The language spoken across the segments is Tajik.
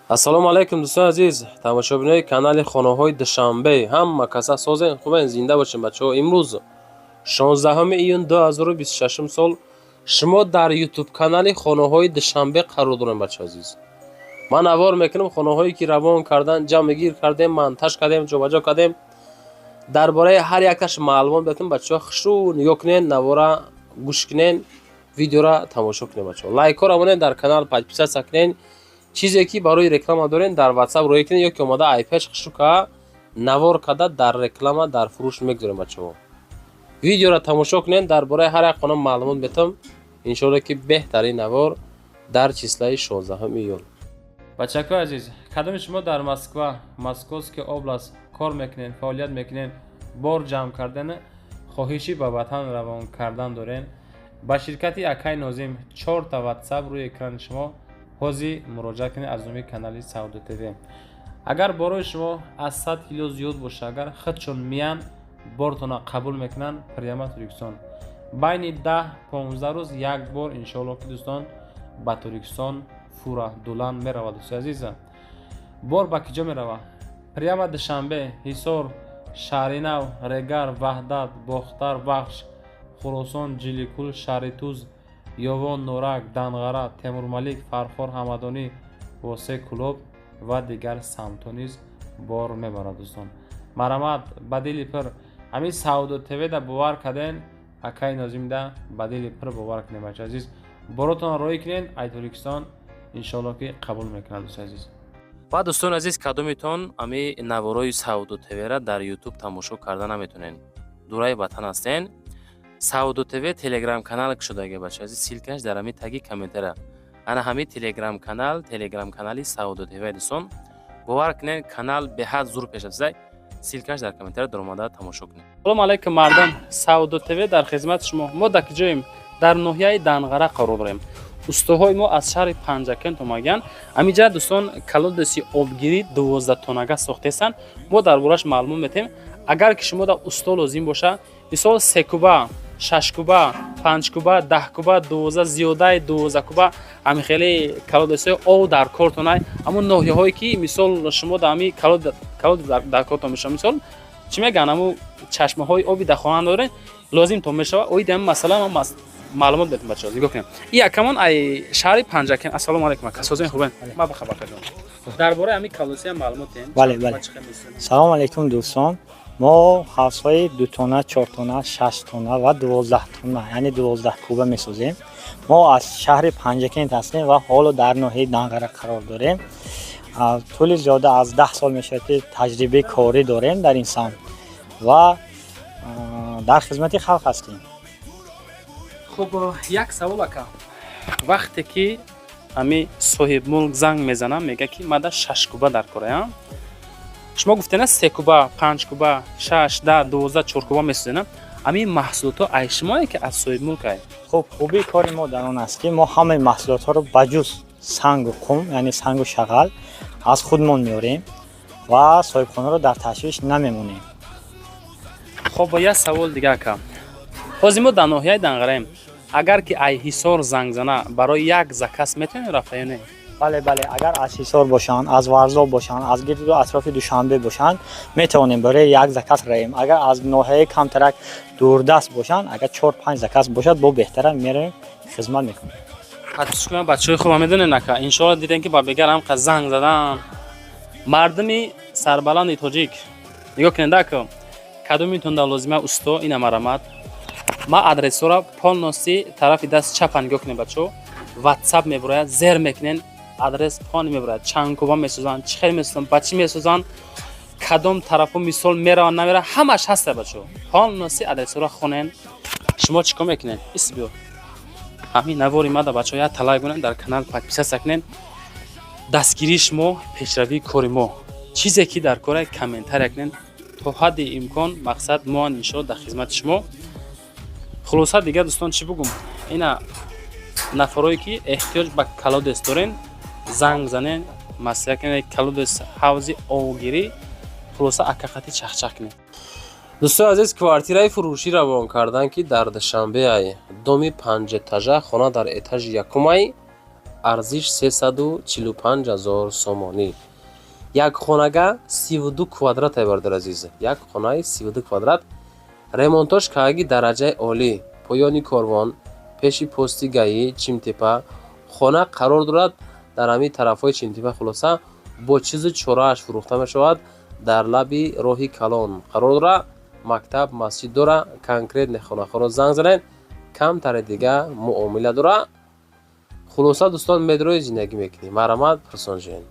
ассалому алайкум дӯстони азиз, тамошобинои канали хонаҳои душанбе. Ҳама каса созен, хубен, зинда бошем бачаҳо. Имрӯз 16 июн 2026 сол шумо дар YouTube канали хонаҳои душанбе қарор дорем бачаҳо азиз. Ман авор мекунам хонаҳое ки равон кардан, ҷамъгир кардем, монтаж кардем, ҷобаҷо кардем. Дар бораи ҳар якташ маълумот бетем бачаҳо. хушрӯ нигоҳ кунен, навора гӯш кунен, видеора тамошо кунен бачаҳо. Лайкҳоро монен, дар канал подписатсия кунен. чизе ки барои реклама дорен дар WhatsApp рӯй кунед ё ки омада айпеш хушука навор када дар реклама дар фурӯш мегузорем бачаҳо. Видеоро тамошо кунед, дар бораи ҳар як хона маълумот метам. Иншоалло ки беҳтарин навор дар числаи 16 июн. Бачакои азиз, кадоми шумо дар Москва, Московская област кор мекунед, фаъолият мекунед, бор ҷамъ кардани хоҳиши ба ватан равон кардан дорен, ба ширкати Акай Нозим 4 та WhatsApp рӯи экрани шумо ҳозир муроҷиат кунед аз номи канали Саудо ТВ. агар борои шумо аз 100 кило зиёд боша, агар худшон миян бортона қабул мекунанд, прямо Туркистон байни 10-15 рӯз як бор иншоалло ки дӯстон ба Туркистон фура дулан меравад. дӯстои азиза, бор ба киҷо меравад? Прямо Душанбе, Ҳисор, Шаҳринав, Регар, Ваҳдат, Бохтар, Вахш, Хӯросон, Ҷиликул, Шаҳри Туз, Ёвон, Норак, Данғара, Темурмалик, Фархор, Ҳамадонӣ, Восе Кулоб ва дигар самтҳо низ бор мебарад. дӯстон марамат ба дили пир ҳамин Саудо ТВ да бовар карден, Акай Нозим да ба дили пир бовар кунед бача азиз. боротон роӣ кунед, ай Туркистон иншоалло ки қабул мекунад. дӯстои азиз, ва дӯстони азиз, кадомитон ами наворои Саудо ТВ-ра дар YouTube тамошо карда наметонен, дураи ватан ҳастен, Саудо ТВ телеграм канал кушодаги бача азиз, силкаш дар ами таги комментара. ана ҳами телеграм канали Саудо ТВ дӯстон бовар кунед, канал беҳад зур пеш аст. силкаш дар комментара дар омада тамошо кунед. салом алайкум мардам, Саудо ТВ дар хизмати шумо. мо дар киҷоем? дар ноҳияи Данғара қарор дорем. устоҳои мо аз шаҳри Панҷакент омаган. амиҷа дӯстон колодеси обгирӣ 12 тонага сохтесан. мо дар бораш маълумот метем. агар ки шумо да усто лозим боша, мисол 3 куба, 6 куба, 5 куба, 10 куба, 12 зиёдаи 12 куба, ами хеле колодесои ов дар кортонай, амон ноҳияҳое ки мисол шумо да ами колод дар кортон меша, мисол чӣ мегӯянд, аму чашмаҳои оби дар хона дорен, лозим то мешава. оиди ами масъала маълумот бетем бачаҳо. нигоҳ кунед. и акамон ай шаҳри Панҷакент. ассалому алайкум ака, созен хубен? ма бахабар кардам. дар бораи ами колодеси маълумот дем. бале. салому алайкум дӯстон. мо ҳавсҳои 2 тона, 4 тона, 6 тона ва 12 тона, яъне 12 куба месозем. мо аз шаҳри Панҷакент ҳастем ва ҳоло дар ноҳияи Данғара қарор дорем. тӯли зиёда аз 10 сол мешавад ки таҷрибаи корӣ дорем дар ин самт ва дар хизмати халқ ҳастем. хуб, як савол ака. вақте ки ами соҳибмулк занг мезанам, мега ки мада 6 куба дар кораям, шумо гуфтена 3 куба, 5 куба, 6, 10, 12, 4 куба месозена. ами маҳсулото ай шумое ки аз соҳибмулк ай? хуб, хубии кори мо дар он аст ки мо ҳамаи маҳсулотҳоро ба ҷуз сангу қум, яъне сангу шағал аз худмон меорем ва соҳибхонаро дар ташвиш намемонем. хуб, як савол дига ака. ҳозир мо дар ноҳияи Данғараем. агар ки ай Ҳисор занг зана, барои як заказ метавонем рафта ё не? бале, агар аз Ҳисор бошанд, аз Варзоб бошанд, аз гирду атрофи Душанбе бошанд, метавонем барои як заказ раем. агар аз ноҳияи камтарак дурдаст бошанд, агар 4-5 заказ бошад, бо беҳтара меравем, хизмат мекунем. ҳатшукума бачаҳои хуба медонен ака, иншоалло дидем ки ба бегар ҳам қад занг задан. мардуми сарбаланди тоҷик, нигоҳ кунед ака, кадомитон дар лозима усто ина марамат. ма адресора полноси тарафи даст чапа нигоҳ кунед бачаҳо. WhatsApp мебарояд, зер мекунен, адрес пони мебарояд, чанд куба месозанд, чӣ хел месозанд, ба чӣ месозанд, кадом тарафо мисол меравад намерад, ҳамаш ҳаста бачаҳо. полноси адресора хонен. шумо чӣ кор мекунед? ис биё ҳамин навори мада бачаҳо як талайк кунед, дар канал подписатсия кунед. дастгирии шумо пешравии кори мо. чизе ки дар кора комментария кунед. то ҳадди имкон мақсад мо иншоалло дар хизмати шумо. хулоса дигар дӯстон чӣ бугум, ина нафарое ки эҳтиёҷ ба колодес дорен, занг занен, масъала кунед, колодес ҳавзи овгирӣ, хулоса акақати чахчах кунед. дӯстони азиз, квартираи фурӯшӣ равон кардан ки дар Душанбе ай, доми 5 этажа, хона дар этажи якум ай. арзиш 345,000 сомонӣ. Як хонага 32 квадрат мебардад азиз. Як хонаи 32 квадрат ремонтош кардаги дараҷаи олӣ. Поёни корвон, пеши пости гаи Чимтепа хона қарор дорад. Дар ҳамин тарафҳои Чимтепа хулоса бо чизу чорааш фурӯхта мешавад. Дар лаби роҳи калон қарор дорад. Мактаб, масҷид дора. Конкретне хонаҳоро занг занед. камтаре дига муомила дора. хулоса дӯстон медрои зиндагӣ мекунӣ. Марамат Пирсонҷон.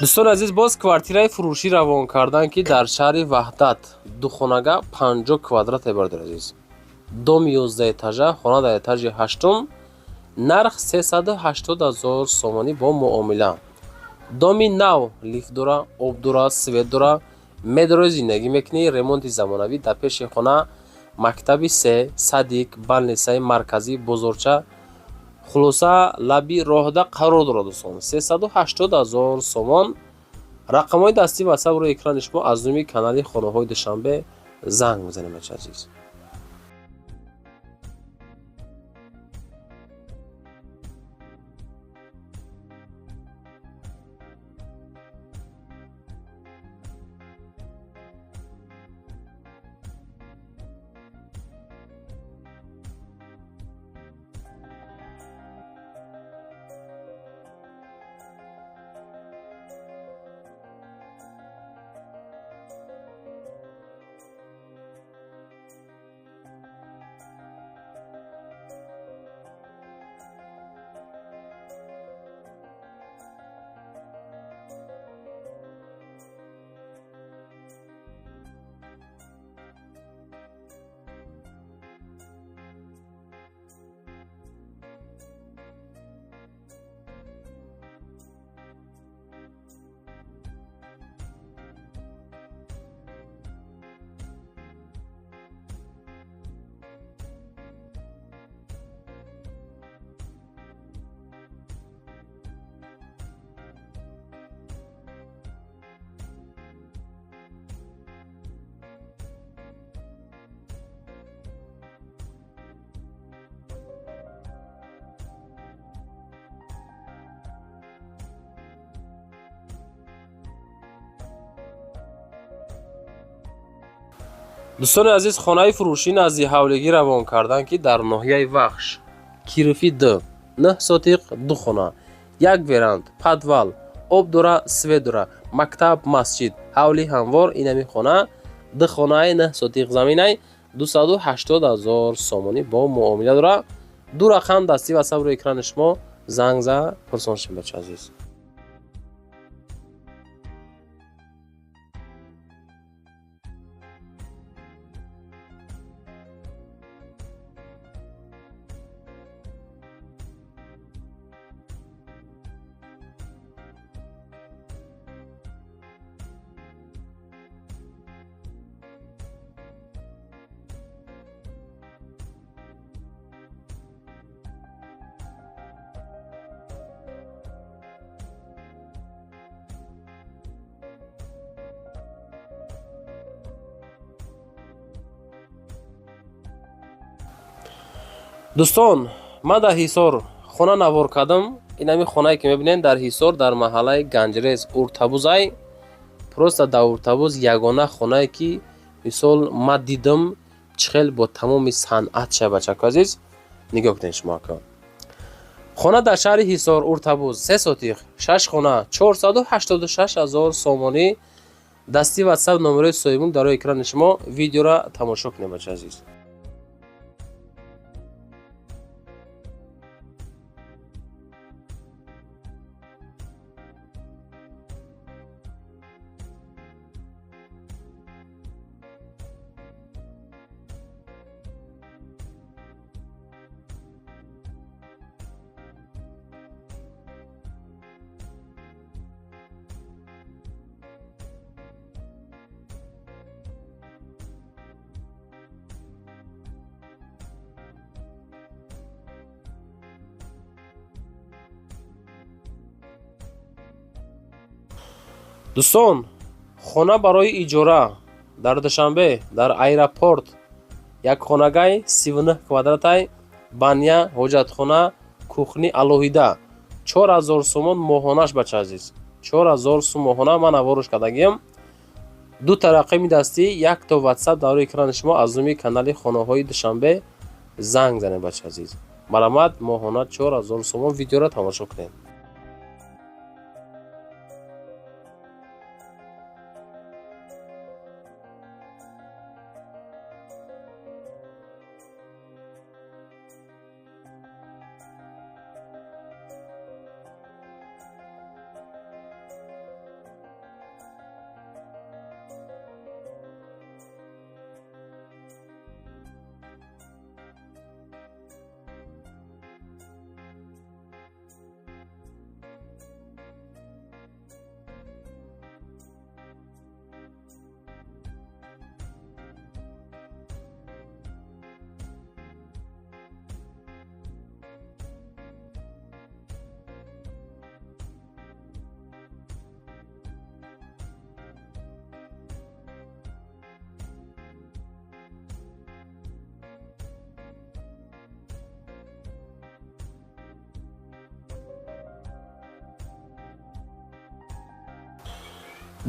дӯстон азиз, боз квартираи фурӯшӣ равон кардан ки дар шаҳри Ваҳдат духонага 50 квадрат мебардад азиз. дом 11 этажа, хона дар этажи 8, нарх 380,000 сомонӣ бо муомила. доми нав, лифт дора, об дора, свет дора. медорои зиндагӣ мекунӣ. ремонти замонавӣ. дар пеши хона мактаби се, садик, балнесаи марказӣ, бозорча. хулоса лаби роҳда қарор дорад дӯстон. 380,000 сомон. рақамҳои дастӣ ватсап рӯи экрани шумо аз номи канали Хонаҳои Душанбе занг мезанем азиз. дӯстони азиз, хонаи фурӯшӣ назди ҳавлигӣ равон кардан ки дар ноҳияи Вахш. Кирфи 2, 9 сотиқ 2 хона, як веранд, подвал, об дора, свет дора, мактаб, масҷид, ҳавли ҳамвор. инами хона 2 хонаи 9 сотиқ заминай 280,000 сомонӣ бо муомила дора. ду рақам дастӣ ватсап рӯи экрани шумо занг за пурсон шин бача азиз. дӯстон, ман дар ҳисор хона навор кардам. инами хонае ки мебинед дар ҳисор дар маҳаллаи Ганҷрез Уртабузай просто давртабуз ягона хонае ки мисол ма дидам чӣ хел бо тамоми санъатша бачаку азиз. нигоҳ кунед шумо ака. хона дар шаҳри ҳисор уртабуз 3 сотиқ 6 хона 486000 сомонӣ. дасти ватсап номерои соҳибум дар рӯи экрани шумо. видеоро тамошо кунед бача азиз. дӯстон, хона барои иҷора дар Душанбе дар аэропорт як хонагай 39 квадратай, баня, ҳоҷатхона, кухни алоҳида 4000 сомон моҳонаш бача азиз. 4000 сум моҳона ман аворуш кардагиам. ду та рақами дастӣ, як то ватсап дар рӯи экрани шумо аз номи канали хонаҳои Душанбе занг занед бача азиз. марамат моҳона 4000 сомон. видеоро тамошо кунед.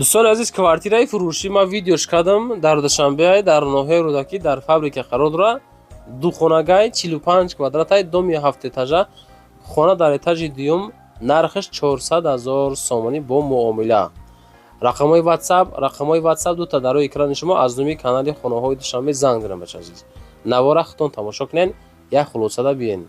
дӯстони азиз, квартираи фурӯшӣ ман видеош кардам дар Душанбе дар ноҳияи Рӯдакӣ дар фабрика қарор дорад. духонагай 45 квадратай, доми 7 этажа, хона дар этажи дуюм, нархаш 400,000 сомонӣ бо муомила. рақамҳои ватсап дута дар рӯи экрани шумо аз номи канали хонаҳои Душанбе занг занед бача азиз. навора худтон тамошо кунед, як хулосада биен.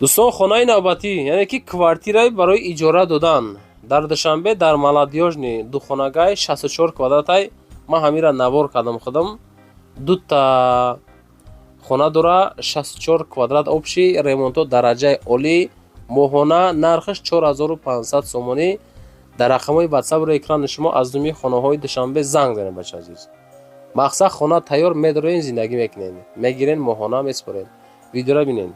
дӯстон, хонаи навбатӣ, яъне ки квартираи барои иҷора додан дар Душанбе дар Маладёжни духонагай 64 квадратай, ман ҳамира навор кардам худам. Дута хона дора 64 квадрат обши ремонто дараҷаи олӣ моҳона нархаш 4500 сомонӣ. дар рақамҳои ватсапро экрани шумо аз думи хонаҳои Душанбе занг занед бача азиз. мақсад хона тайёр медорен, зиндагӣ мекунед, мегирен, моҳона меспоред. видеоро бинед.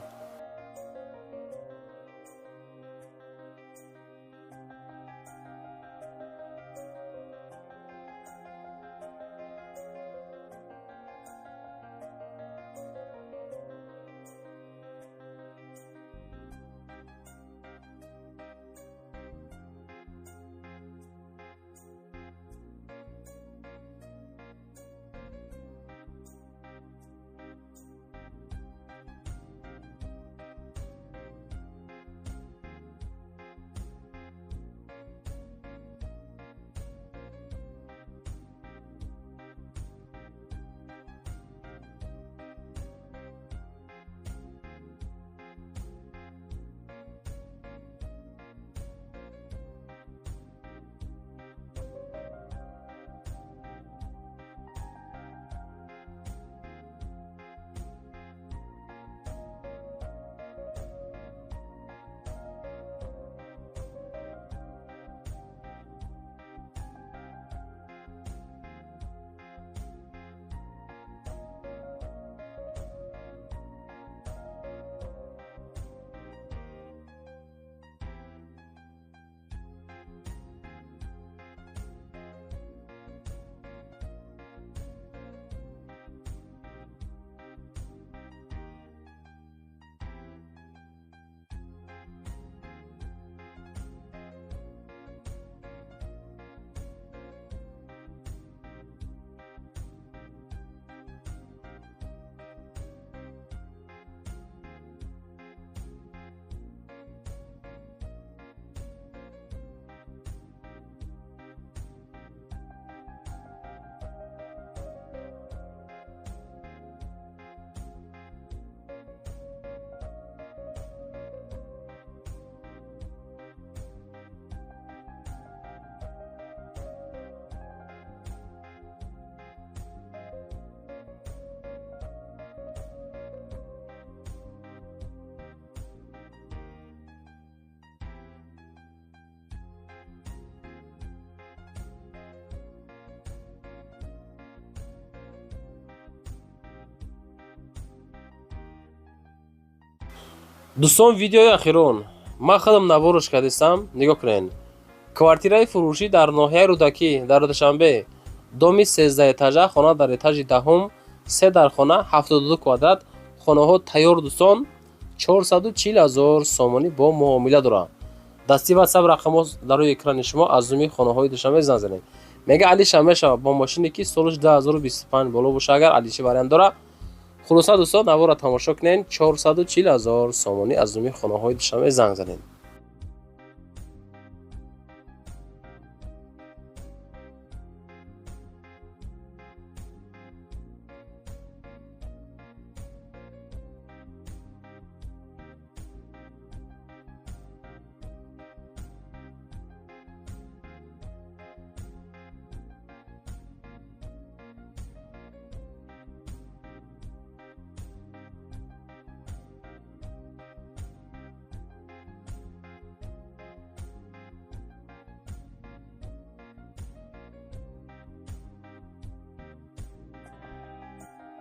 дӯстон, видеои ахирон ман худам навораш кардистам. нигоҳ кунед. квартираи фурӯшӣ дар ноҳияи Рӯдакӣ дар Душанбе, доми 13 этажа, хона дар этажи даҳум, 3 дар хона, 72 квадрат, хонаҳо тайёр дӯстон, 440 000 сомонӣ бо муомила дорад. дасти ватсап рақамҳо дар рӯи экрани шумо аз думи хонаҳои Душанбе занг занед. мега алиша мешавад бо машине ки солаш 2025 боло боша, агар алиши вариант дора. хулоса дӯстон, навора тамошо кунед. 440 000 сомонӣ аз думи хонаҳои Душанбе занг занед.